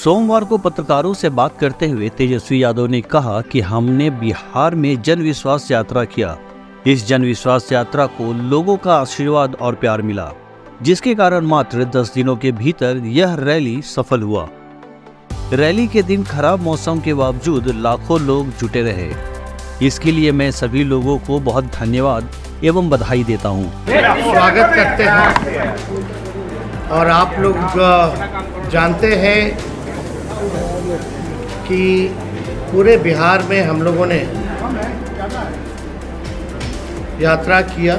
सोमवार को पत्रकारों से बात करते हुए तेजस्वी यादव ने कहा कि हमने बिहार में जन विश्वास यात्रा किया। इस जन विश्वास यात्रा को लोगों का आशीर्वाद और प्यार मिला, जिसके कारण मात्र 10 दिनों के भीतर यह रैली सफल हुआ। रैली के दिन खराब मौसम के बावजूद लाखों लोग जुटे रहे। इसके लिए मैं सभी लोगों को बहुत धन्यवाद एवं बधाई देता हूँ। स्वागत करते हैं और आप लोग जानते हैं कि पूरे बिहार में हम लोगों ने यात्रा किया,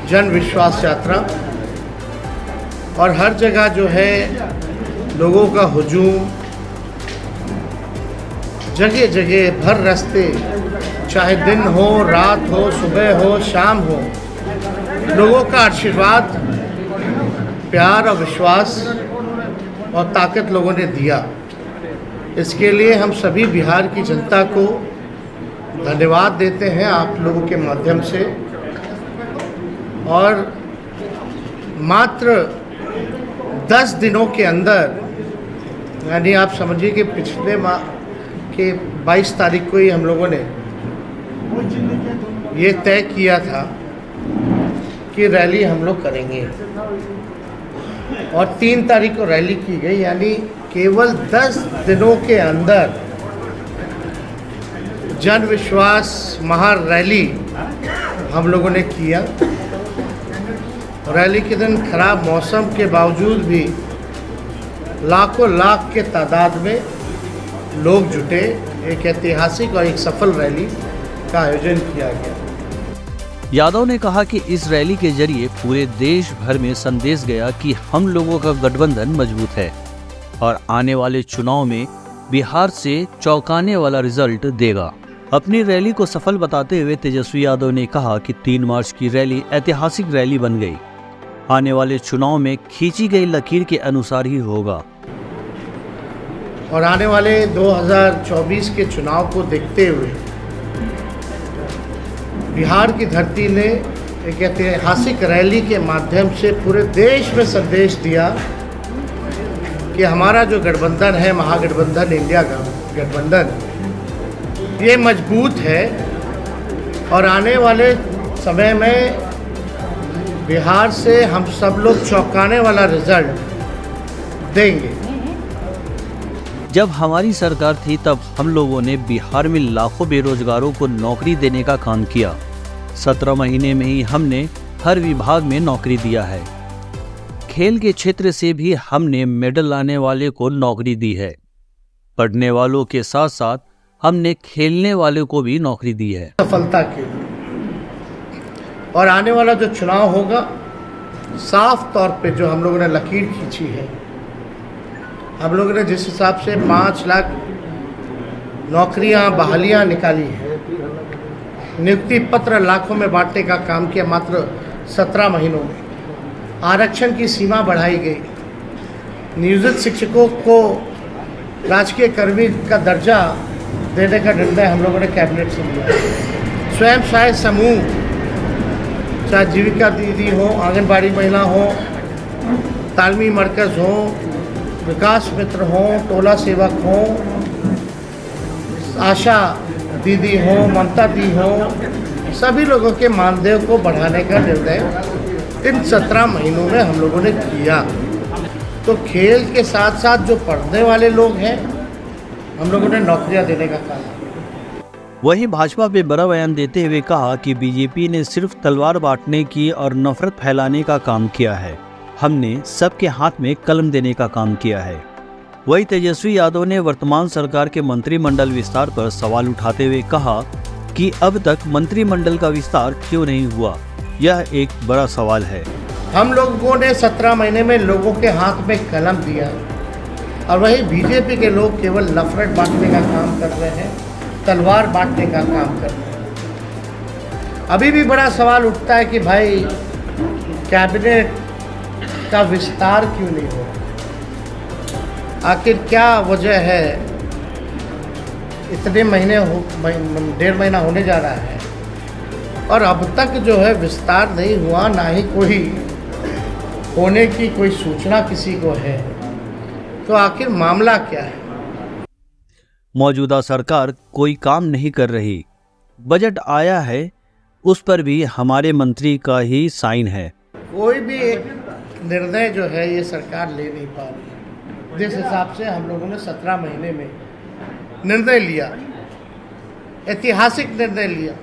जन विश्वास यात्रा, और हर जगह जो है लोगों का हुजूम, जगह जगह भर रास्ते, चाहे दिन हो, रात हो, सुबह हो, शाम हो, लोगों का आशीर्वाद, प्यार और विश्वास और ताकत लोगों ने दिया। इसके लिए हम सभी बिहार की जनता को धन्यवाद देते हैं आप लोगों के माध्यम से। और मात्र 10 दिनों के अंदर, यानी आप समझिए कि पिछले माह के 22 तारीख को ही हम लोगों ने ये तय किया था कि रैली हम लोग करेंगे, और 3 तारीख को रैली की गई। यानी केवल 10 दिनों के अंदर जन विश्वास महारैली हम लोगों ने किया। रैली के दिन खराब मौसम के बावजूद भी लाखों लाख के तादाद में लोग जुटे। एक ऐतिहासिक और एक सफल रैली का आयोजन किया गया। यादव ने कहा कि इस रैली के जरिए पूरे देश भर में संदेश गया कि हम लोगों का गठबंधन मजबूत है और आने वाले चुनाव में बिहार से चौंकाने वाला रिजल्ट देगा। अपनी रैली को सफल बताते हुए तेजस्वी यादव ने कहा कि 3 मार्च की रैली ऐतिहासिक रैली बन गई। आने वाले चुनाव में खींची गई लकीर के अनुसार ही होगा। और आने वाले 2024 के चुनाव को देखते हुए बिहार की धरती ने एक ऐतिहासिक रैली के माध्यम से पूरे देश में संदेश दिया कि हमारा जो गठबंधन है, महागठबंधन, इंडिया का गठबंधन, ये मजबूत है और आने वाले समय में बिहार से हम सब लोग चौंकाने वाला रिजल्ट देंगे। जब हमारी सरकार थी तब हम लोगों ने बिहार में लाखों बेरोजगारों को नौकरी देने का काम किया। 17 महीने में ही हमने हर विभाग में नौकरी दिया है। खेल के क्षेत्र से भी हमने मेडल लाने वाले को नौकरी दी है। पढ़ने वालों के साथ साथ हमने खेलने वाले को भी नौकरी दी है। सफलता के लिए और आने वाला जो चुनाव होगा, साफ तौर पे जो हम लोगों ने लकीर खींची है, हम लोगों ने जिस हिसाब से 5 लाख नौकरियां, बहालियां निकाली हैं, नियुक्ति पत्र लाखों में बांटने का काम किया मात्र 17 महीनों में, आरक्षण की सीमा बढ़ाई गई, नियोजित शिक्षकों को राजकीय कर्मी का दर्जा देने का निर्णय हम लोगों ने कैबिनेट से लिया। स्वयं सहायता समूह, चाहे जीविका दीदी हो, आंगनबाड़ी महिला हो, तालमी मरकज़ हो, विकास मित्र हो, टोला सेवक हो, आशा दीदी हो, ममता दी हो, सभी लोगों के मानदेय को बढ़ाने का निर्णय इन 17 महीनों में हम लोगों ने किया। तो खेल के साथ साथ जो पढ़ने वाले लोग हैं, हम लोगों ने नौकरियां देने का काम किया। वहीं भाजपा पे बड़ा बयान देते हुए कहा कि बीजेपी ने सिर्फ तलवार बांटने की और नफरत फैलाने का काम किया है। हमने सबके हाथ में कलम देने का काम किया है। वहीं तेजस्वी यादव ने वर्तमान सरकार के मंत्रिमंडल विस्तार पर सवाल उठाते हुए कहा कि अब तक मंत्रिमंडल का विस्तार क्यों नहीं हुआ, यह एक बड़ा सवाल है। हम लोगों ने 17 महीने में लोगों के हाथ में कलम दिया और वही बीजेपी के लोग केवल नफरत बांटने का काम कर रहे हैं, तलवार बांटने का काम कर रहे हैं। अभी भी बड़ा सवाल उठता है कि भाई कैबिनेट का विस्तार क्यों नहीं हो रहा, आखिर क्या वजह है। इतने महीने 1.5 महीना होने जा रहा है और अब तक जो है विस्तार नहीं हुआ, ना ही कोई होने की कोई सूचना किसी को है। तो आखिर मामला क्या है? मौजूदा सरकार कोई काम नहीं कर रही। बजट आया है, उस पर भी हमारे मंत्री का ही साइन है। कोई भी एक निर्णय जो है ये सरकार ले नहीं पा रही। जिस हिसाब से हम लोगों ने 17 महीने में निर्णय लिया, ऐतिहासिक निर्णय लिया,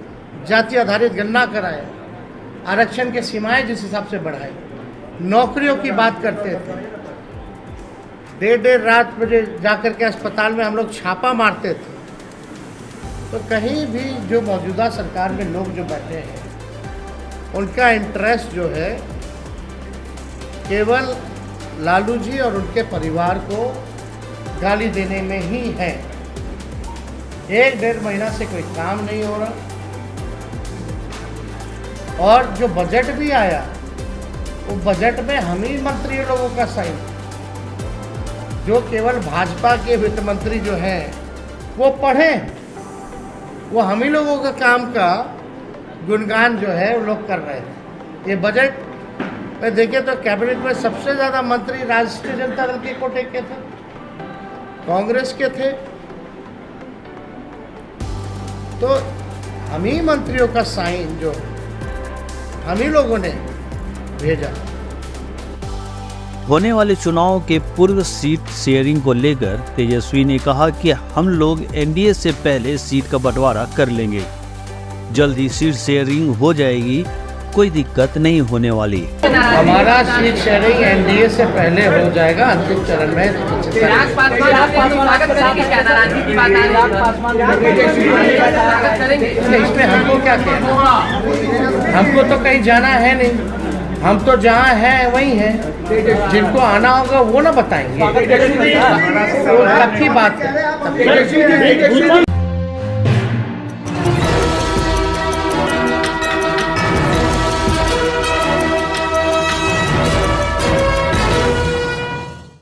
जाति आधारित गणना कराए, आरक्षण के सीमाएं जिस हिसाब से बढ़ाई, नौकरियों की बात करते थे, देर रात बजे जाकर के अस्पताल में हम लोग छापा मारते थे, तो कहीं भी जो मौजूदा सरकार में लोग जो बैठे हैं उनका इंटरेस्ट जो है केवल लालू जी और उनके परिवार को गाली देने में ही है। 1-1.5 महीना से कोई काम नहीं हो रहा, और जो बजट भी आया वो बजट में हम ही मंत्री लोगों का साइन, जो केवल भाजपा के वित्त मंत्री जो हैं वो पढ़ें, वो हम ही लोगों का काम का गुणगान जो है वो लोग कर रहे थे। ये बजट में देखें तो कैबिनेट में सबसे ज़्यादा मंत्री राष्ट्रीय जनता दल के कोटे के थे, कांग्रेस के थे, तो हम ही मंत्रियों का साइन जो हम ही लोगों ने भेजा। होने वाले चुनाव के पूर्व सीट शेयरिंग को लेकर तेजस्वी ने कहा कि हम लोग एनडीए से पहले सीट का बंटवारा कर लेंगे, जल्द ही सीट शेयरिंग हो जाएगी, कोई दिक्कत नहीं होने वाली। हमारा सीट शेयरिंग एनडीए से पहले हो जाएगा अंतिम चरण में। इसमें हमको क्या कहना, हमको तो कहीं जाना है नहीं, हम तो जहाँ हैं वहीं हैं, जिनको आना होगा वो ना बताएंगे, तो तब की बात है।